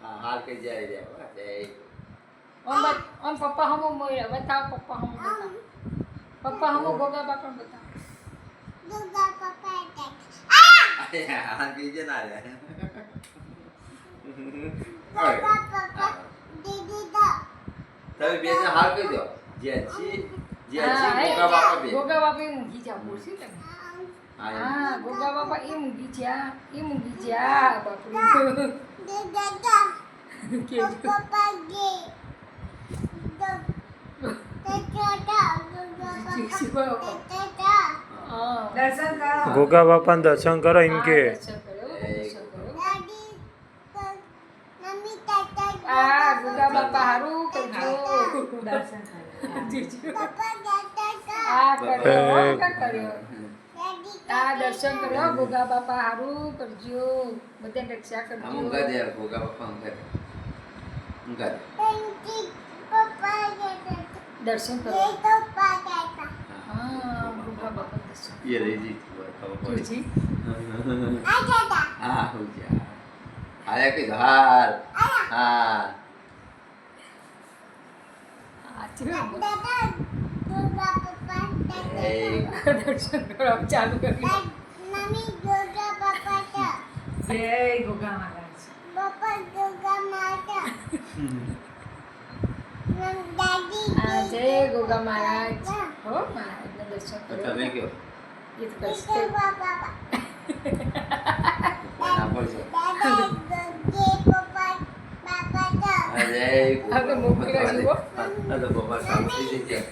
હા હાલ કે જાય રે ઓમ પપ્પા હમો મોય બતાવ પપ્પા હમો બતાવ પપ્પા હમો ગોગા બાપા બતાવ હાલ કે જે ના રે તમે બે ને હાલ કહી દો ગોગા બાપા એ ઊંઘી જા બોલશી તમે હા ગોગા બાપા એ ઊંઘી જા બાપુ દર્શન કરો ગોગા બાપાને દર્શન કરો એમ કે ગોગા બાપા હારું કરજો દર્શન દર્શન કર્યો ગોગા બાપા હારું કરજો બધા રક્ષા કરજો ઊંઘા દે ગોગા બાપા ઊંઘા દે દર્શન કરો હા ગોગા બાપા દર્શન ये रेजी खबर જી हाँ हो गया आया कि हाल हाँ દર્શન કરો ચાલુ કરી જય ગોગા મહારાજ જય ગોગા મહારાજ હો મહારાજના દર્શન કરો તમે કયો એ તો કઈ ના પડશે અરે આપણે મોકલ્યા છીએ હો. હલો બાબા શાંતિ થઈ જાય